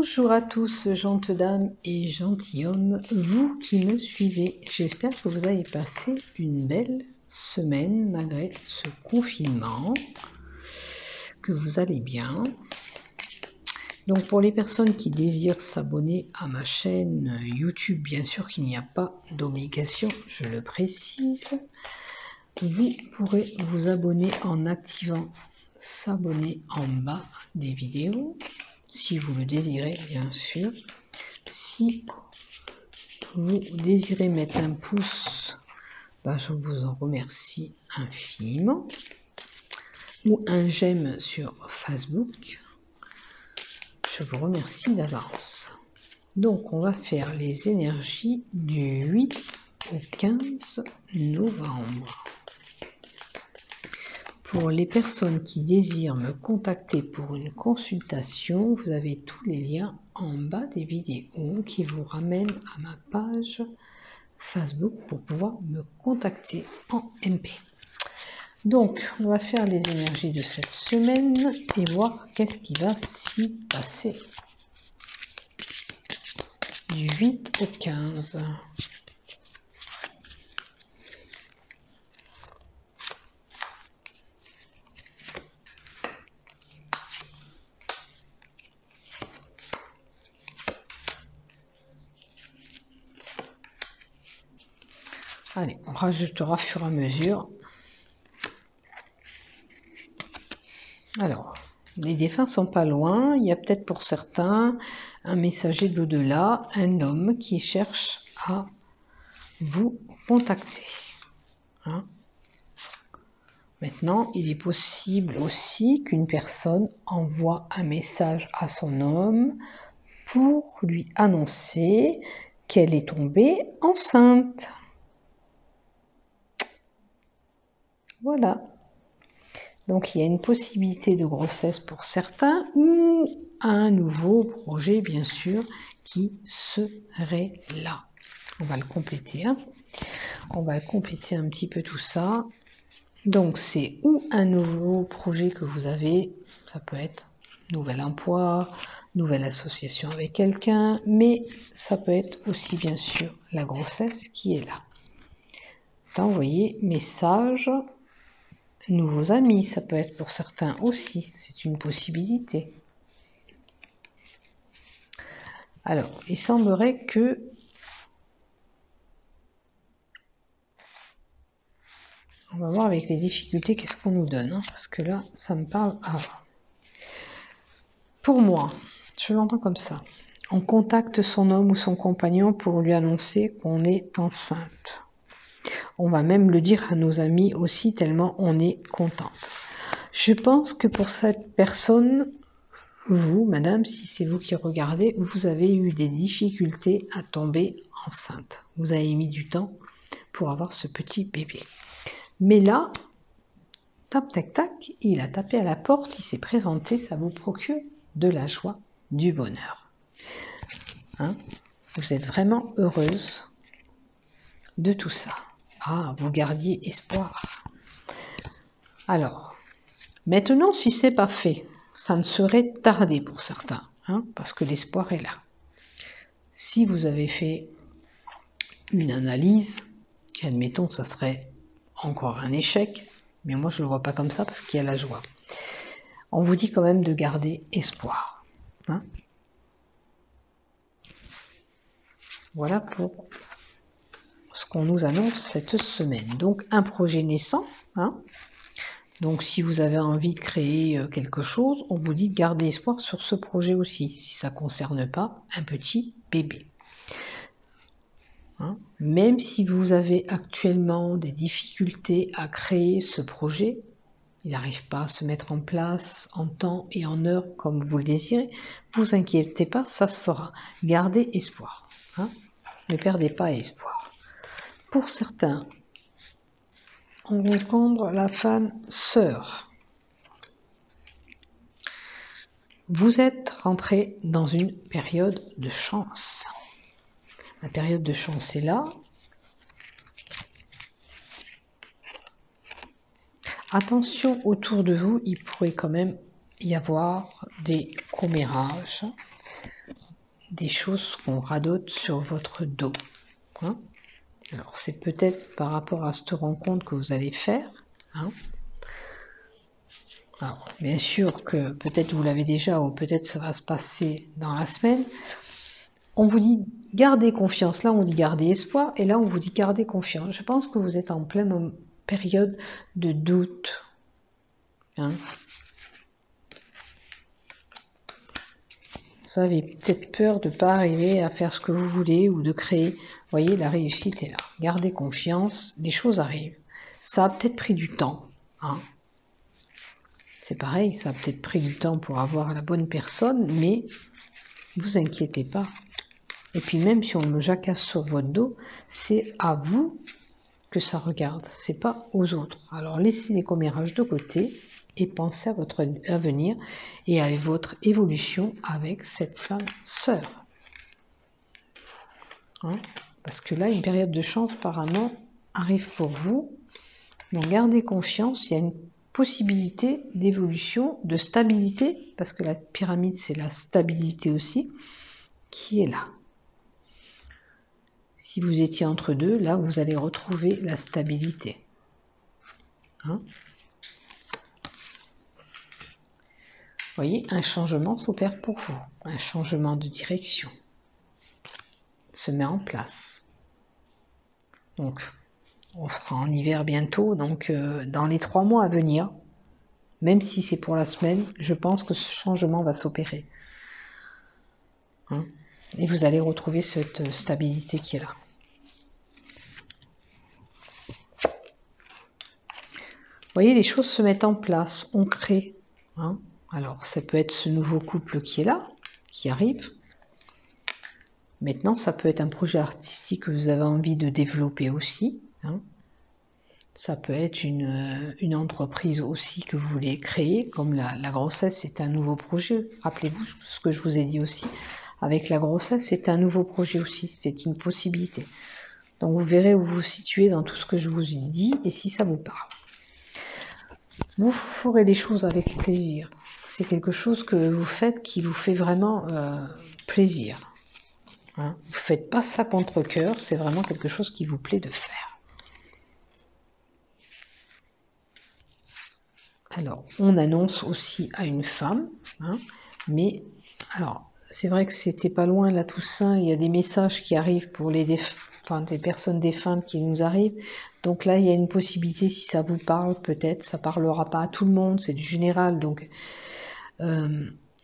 Bonjour à tous, gentes dames et gentilshommes, vous qui me suivez. J'espère que vous avez passé une belle semaine malgré ce confinement, que vous allez bien. Donc pour les personnes qui désirent s'abonner à ma chaîne YouTube, bien sûr qu'il n'y a pas d'obligation, je le précise. Vous pourrez vous abonner en activant s'abonner en bas des vidéos, si vous le désirez bien sûr. Si vous désirez mettre un pouce, je vous en remercie infiniment. Ou un j'aime sur Facebook, je vous remercie d'avance. Donc on va faire les énergies du 8 au 15 novembre. Pour les personnes qui désirent me contacter pour une consultation, vous avez tous les liens en bas des vidéos qui vous ramènent à ma page Facebook pour pouvoir me contacter en MP. Donc, on va faire les énergies de cette semaine et voir qu'est-ce qui va s'y passer. Du 8 au 15. Allez, on rajoutera au fur et à mesure. Alors, les défunts sont pas loin. Il y a peut-être pour certains un messager de l'au-delà, un homme qui cherche à vous contacter. Hein? Maintenant, il est possible aussi qu'une personne envoie un message à son homme pour lui annoncer qu'elle est tombée enceinte. Voilà. Donc il y a une possibilité de grossesse pour certains ou un nouveau projet bien sûr qui serait là. On va le compléter. Hein. On va compléter un petit peu tout ça. Donc c'est ou un nouveau projet que vous avez, ça peut être nouvel emploi, nouvelle association avec quelqu'un, mais ça peut être aussi bien sûr la grossesse qui est là. Envoyer message. Nouveaux amis, ça peut être pour certains aussi, c'est une possibilité. Alors, il semblerait que on va voir avec les difficultés qu'est-ce qu'on nous donne, hein, parce que là, ça me parle avant. Pour moi, je l'entends comme ça. On contacte son homme ou son compagnon pour lui annoncer qu'on est enceinte. On va même le dire à nos amis aussi, tellement on est contente. Je pense que pour cette personne, vous, madame, si c'est vous qui regardez, vous avez eu des difficultés à tomber enceinte. Vous avez mis du temps pour avoir ce petit bébé. Mais là, tac, tac, tac, il a tapé à la porte, il s'est présenté, ça vous procure de la joie, du bonheur. Hein? Vous êtes vraiment heureuse de tout ça. Ah, vous gardiez espoir. Alors, maintenant, si c'est pas fait, ça ne serait tardé pour certains, hein, parce que l'espoir est là. Si vous avez fait une analyse, qui admettons, ça serait encore un échec, mais moi je ne le vois pas comme ça parce qu'il y a la joie. On vous dit quand même de garder espoir. Hein. Voilà pour ce qu'on nous annonce cette semaine. Donc un projet naissant. Hein. Donc si vous avez envie de créer quelque chose, on vous dit de garder espoir sur ce projet aussi, si ça ne concerne pas un petit bébé. Hein. Même si vous avez actuellement des difficultés à créer ce projet, il n'arrive pas à se mettre en place en temps et en heure comme vous le désirez, vous inquiétez pas, ça se fera. Gardez espoir. Hein. Ne perdez pas espoir. Pour certains, on rencontre la femme sœur. Vous êtes rentré dans une période de chance. La période de chance est là. Attention, autour de vous, il pourrait quand même y avoir des commérages. des choses qu'on radote sur votre dos. Hein. Alors, c'est peut-être par rapport à cette rencontre que vous allez faire. Hein. Alors, bien sûr que peut-être vous l'avez déjà ou peut-être ça va se passer dans la semaine. On vous dit gardez confiance. Là, on dit gardez espoir et là, on vous dit gardez confiance. Je pense que vous êtes en pleine période de doute. Hein. Vous avez peut-être peur de ne pas arriver à faire ce que vous voulez ou de créer. Vous voyez, la réussite est là. Gardez confiance, les choses arrivent. Ça a peut-être pris du temps. Hein. C'est pareil, ça a peut-être pris du temps pour avoir la bonne personne, mais vous inquiétez pas. Et puis même si on me jacasse sur votre dos, c'est à vous que ça regarde, c'est pas aux autres. Alors laissez les commérages de côté et pensez à votre avenir et à votre évolution avec cette flamme sœur. Hein? Parce que là, une période de chance apparemment arrive pour vous. Donc gardez confiance, il y a une possibilité d'évolution, de stabilité, parce que la pyramide c'est la stabilité aussi, qui est là. Si vous étiez entre deux, là vous allez retrouver la stabilité. Hein? Vous voyez, un changement s'opère pour vous, un changement de direction se met en place. Donc, on sera en hiver bientôt, donc dans les 3 mois à venir, même si c'est pour la semaine, je pense que ce changement va s'opérer. Hein? Et vous allez retrouver cette stabilité qui est là. Vous voyez, les choses se mettent en place, on crée. Hein? Alors, ça peut être ce nouveau couple qui est là, qui arrive. Maintenant, ça peut être un projet artistique que vous avez envie de développer aussi. Hein. Ça peut être une entreprise aussi que vous voulez créer, comme la grossesse, c'est un nouveau projet. Rappelez-vous ce que je vous ai dit aussi. Avec la grossesse, c'est un nouveau projet aussi, c'est une possibilité. Donc vous verrez où vous vous situez dans tout ce que je vous ai dit et si ça vous parle. Vous ferez les choses avec plaisir. C'est quelque chose que vous faites qui vous fait vraiment plaisir. Hein, vous ne faites pas ça contre cœur, c'est vraiment quelque chose qui vous plaît de faire. Alors, on annonce aussi à une femme, hein, mais alors, c'est vrai que c'était pas loin la Toussaint, il y a des messages qui arrivent pour les des personnes défuntes qui nous arrivent. Donc là, il y a une possibilité, si ça vous parle, peut-être, ça parlera pas à tout le monde, c'est du général, donc...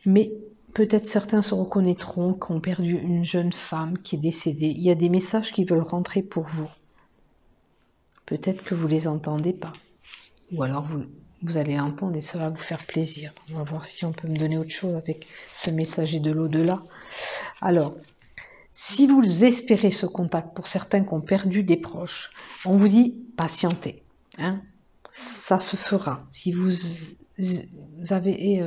mais peut-être certains se reconnaîtront qui ont perdu une jeune femme qui est décédée. Il y a des messages qui veulent rentrer pour vous. Peut-être que vous les entendez pas. Ou alors vous allez entendre et ça va vous faire plaisir. On va voir si on peut me donner autre chose avec ce messager de l'au-delà. Alors, si vous espérez ce contact, pour certains qui ont perdu des proches, on vous dit patientez. Hein, ça se fera. Si vous avez...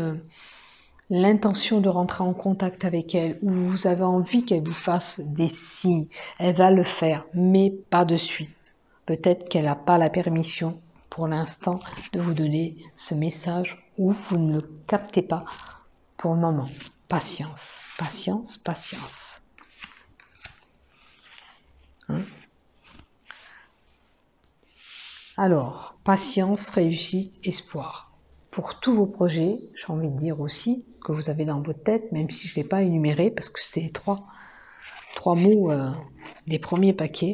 l'intention de rentrer en contact avec elle, ou vous avez envie qu'elle vous fasse des signes, elle va le faire, mais pas de suite. Peut-être qu'elle n'a pas la permission pour l'instant de vous donner ce message, ou vous ne le captez pas pour le moment. Patience, patience, patience. Hein? Alors, patience, réussite, espoir. Pour tous vos projets, j'ai envie de dire aussi, que vous avez dans votre tête, même si je ne l'ai pas énuméré, parce que c'est trois mots des premiers paquets.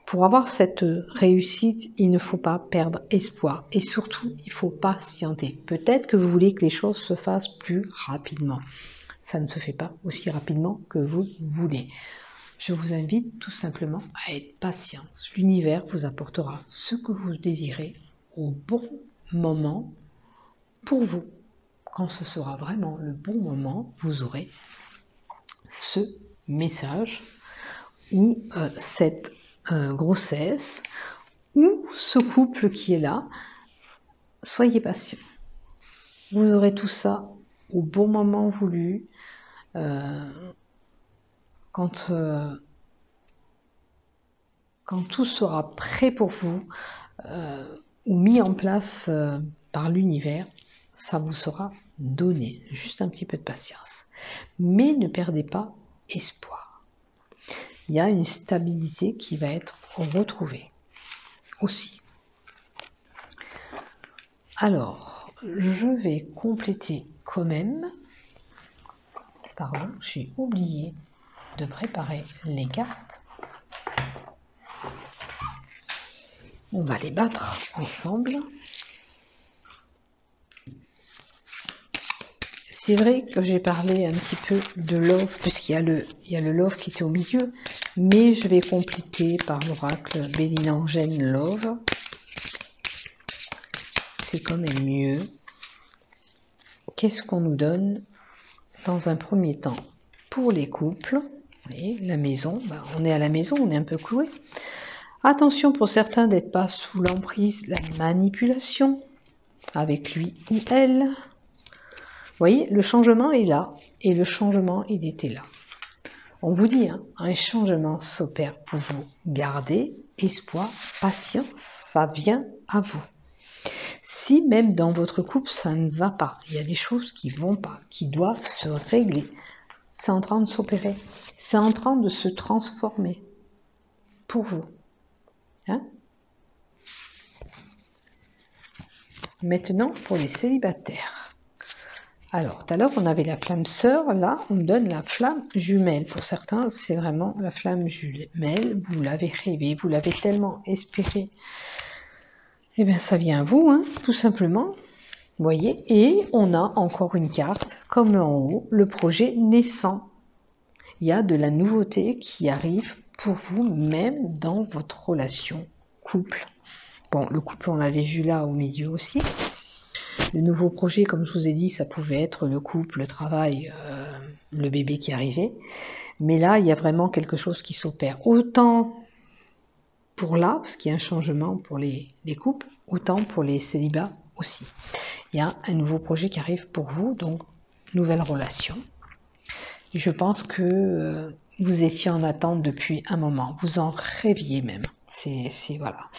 Pour avoir cette réussite, il ne faut pas perdre espoir. Et surtout, il faut patienter. Peut-être que vous voulez que les choses se fassent plus rapidement. Ça ne se fait pas aussi rapidement que vous voulez. Je vous invite tout simplement à être patient. L'univers vous apportera ce que vous désirez au bon moment pour vous. Quand ce sera vraiment le bon moment, vous aurez ce message ou cette grossesse ou ce couple qui est là. Soyez patient. Vous aurez tout ça au bon moment voulu. Quand tout sera prêt pour vous ou mis en place par l'univers, ça vous sera donné. Juste un petit peu de patience. Mais ne perdez pas espoir. Il y a une stabilité qui va être retrouvée aussi. Alors, je vais compléter quand même. Pardon, j'ai oublié de préparer les cartes. On va les battre ensemble. C'est vrai que j'ai parlé un petit peu de love, puisqu'il y a le love qui était au milieu, mais je vais compléter par l'oracle Bélinangène Love. C'est quand même mieux. Qu'est-ce qu'on nous donne dans un premier temps pour les couples? Vous voyez, la maison, on est à la maison, on est un peu cloué. Attention pour certains d'être pas sous l'emprise de la manipulation avec lui ou elle. Vous voyez, le changement est là, et le changement, il était là. On vous dit, hein, un changement s'opère pour vous. Gardez espoir, patience, ça vient à vous. Si même dans votre couple, ça ne va pas, il y a des choses qui ne vont pas, qui doivent se régler, c'est en train de s'opérer, c'est en train de se transformer pour vous. Hein? Maintenant, pour les célibataires. Alors, tout à l'heure, on avait la flamme sœur. Là, on me donne la flamme jumelle. Pour certains, c'est vraiment la flamme jumelle. Vous l'avez rêvé, vous l'avez tellement espéré. Eh bien, ça vient à vous, hein, tout simplement. Vous voyez, et on a encore une carte, comme en haut, le projet naissant. Il y a de la nouveauté qui arrive pour vous, même dans votre relation couple. Bon, le couple, on l'avait vu là au milieu aussi. Le nouveau projet, comme je vous ai dit, ça pouvait être le couple, le travail, le bébé qui arrivait. Mais là, il y a vraiment quelque chose qui s'opère. Autant pour là, parce qu'il y a un changement pour les couples, autant pour les célibats aussi. Il y a un nouveau projet qui arrive pour vous, donc nouvelle relation. Et je pense que vous étiez en attente depuis un moment. Vous en rêviez même. Voilà.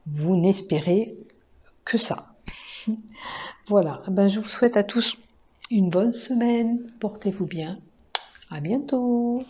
Vous n'espérez que ça. Voilà, ben, je vous souhaite à tous une bonne semaine, portez-vous bien, à bientôt.